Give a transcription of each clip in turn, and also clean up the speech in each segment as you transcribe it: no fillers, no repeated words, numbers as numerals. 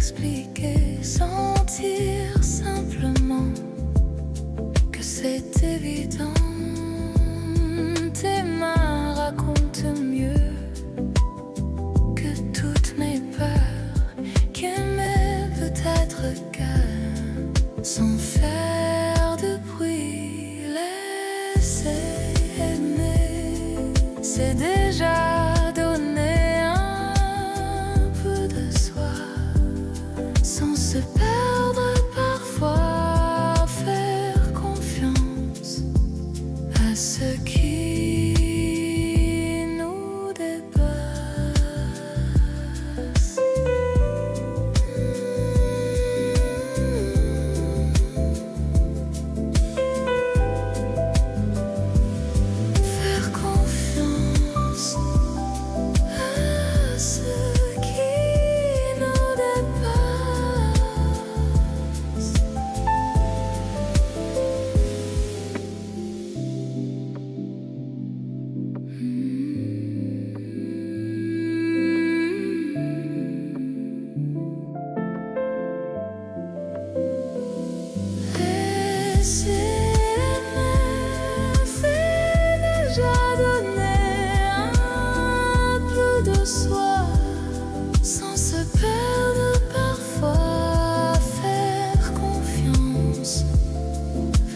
expliquer, sentir simplement que c'est évident. Tes mains racontent mieux que toutes mes peurs, qu'aimer peut être calme sans faire de bruit. Laisser aimer, c'est déjà donner un peu de soi sans se perdre parfois, faire confiance à ce qui nous dépasse. Faire confiance à ce qui nous dépasse. Laisser aimer, c'est déjà donner un peu de soi sans se perdre parfois, faire confiance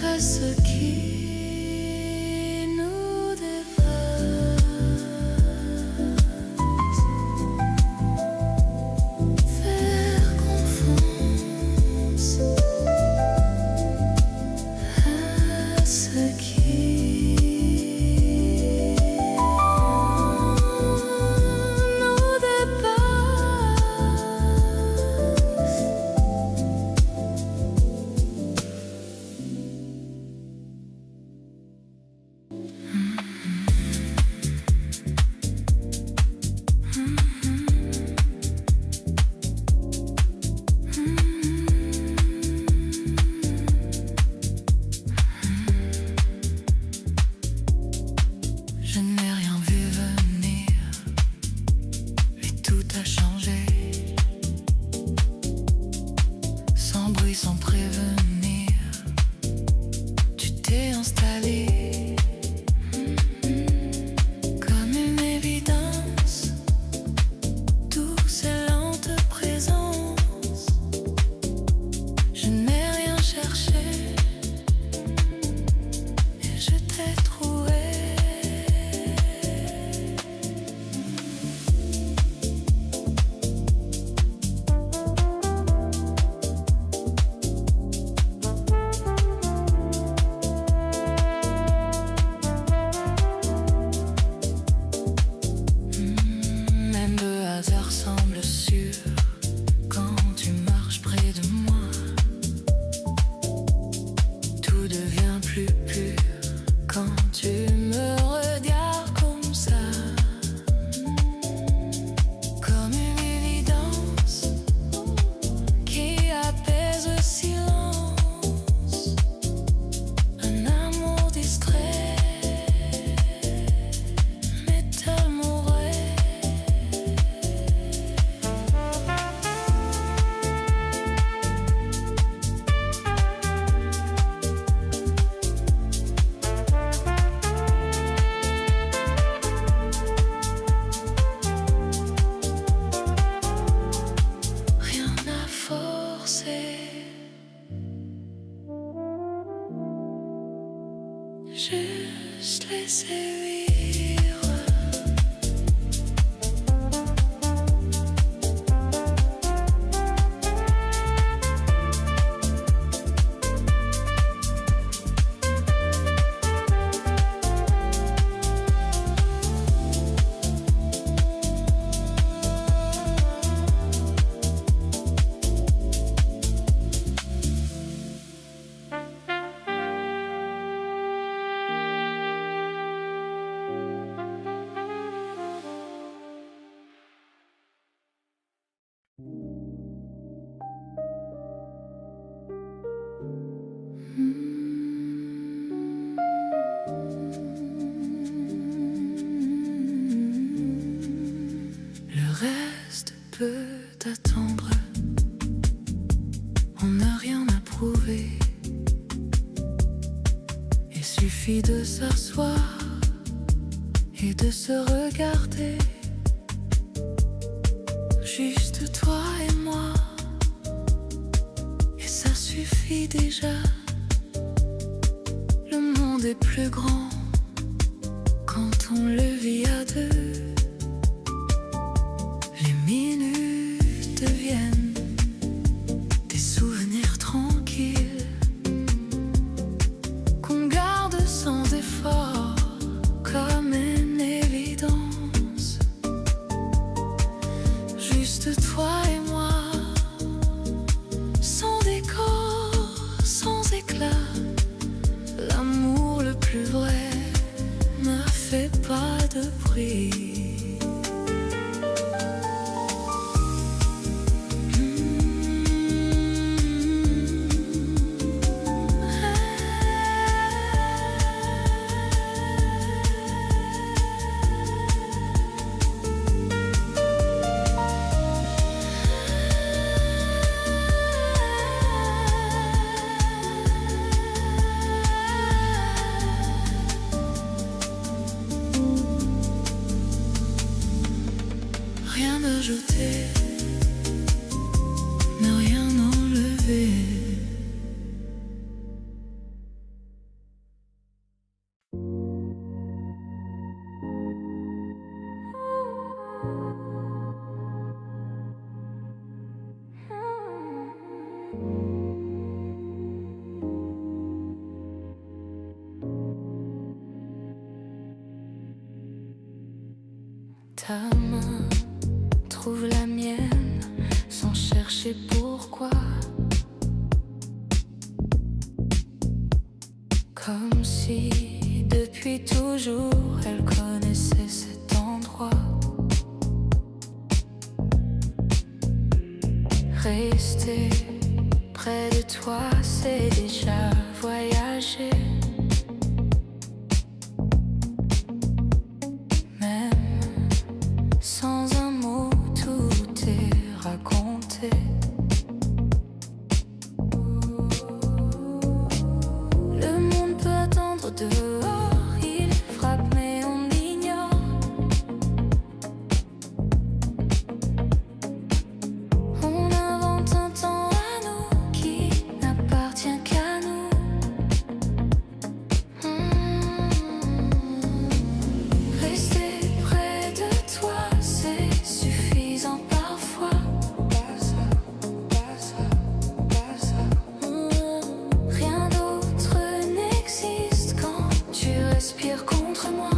à ce qui nous dépasse. Faire confiance à ce qui nous dépasse. Je n'ai rien vu venir, mais tout a changé. Sans bruit, sans prévenir, tu t'es installé comme une évidence, douce et lente présence. Je n'ai rien cherché et je t'ai trouvé. Même le hasard semble sûr quand tu marches près de moi. Tout devient plus pur quand tu me regardes comme ça. Comme une évidence qui apaise le silence. Un amour distrait, mais tellement vrai. Rien à forcer, juste laisser vivre. Le reste peut attendre. suffit de s'asseoir et de se regarder, juste toi et moi, et ça suffit déjà. Le monde est plus grand quand on le vit à deux. Les minutes deviennent des souvenirs tranquilles qu'on garde sans effort, comme une évidence. Juste toi et moi, sans décor, sans éclat. L'amour le plus vrai ne fait pas de bruit. Rien ajouter, ne rien enlever. Ta main trouve la mienne sans chercher pourquoi, comme si depuis toujours elle connaissait cet endroit. Rester près de toi, c'est déjà voyager. Sans un mot, tout est raconté. Le monde peut attendre dehors, il frappe mais on l'ignore. On invente un temps à nous qui n'appartient qu'à nous. Rester près de toi, c'est suffisant parfois. Rien d'autre n'existe quand tu respires contre moi.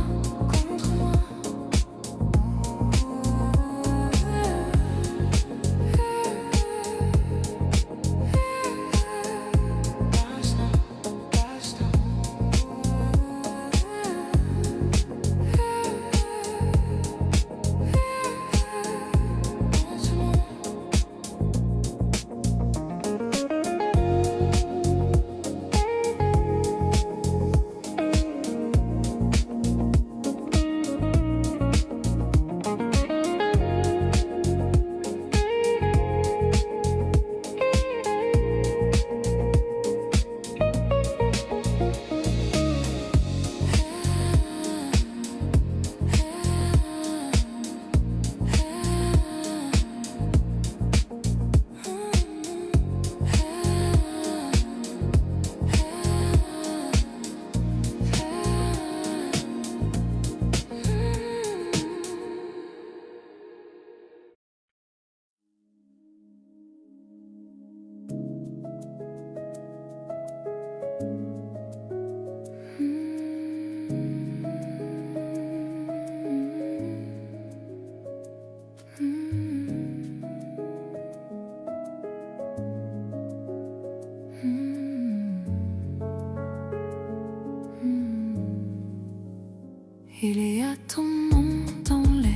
Il y a ton nom dans l'air,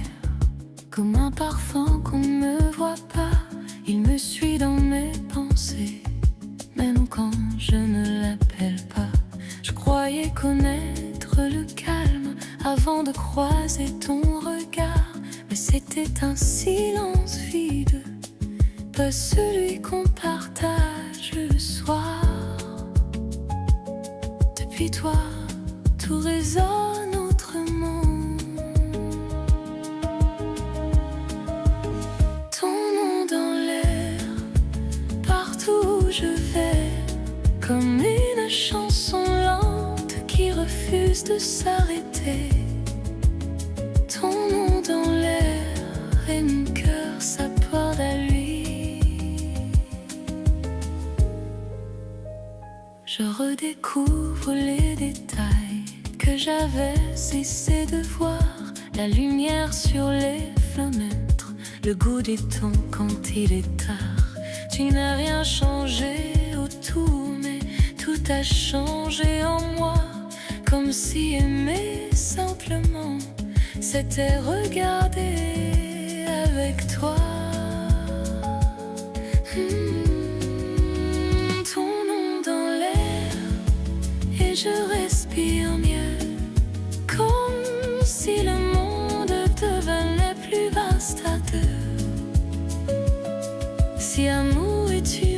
comme un parfum qu'on ne voit pas. Il me suit dans mes pensées, même quand je ne l'appelle pas. Je croyais connaître le calme avant de croiser ton regard, mais c'était un silence vide, pas celui qu'on partage le soir. Depuis toi, tout résonne autrement. Ton nom dans l'air, partout où je vais, comme une chanson lente qui refuse de s'arrêter. Ton nom dans l'air et mon cœur s'accorde à lui. Je redécouvre les détails que j'avais cessé de voir. La lumière sur les fenêtres, le goût des temps quand il est tard. Tu n'as rien changé autour, mais tout a changé en moi. Comme si aimer simplement, c'était regarder avec toi. Ton nom dans l'air et je respire mieux, comme si le monde devenait plus vaste à deux. Si amour est une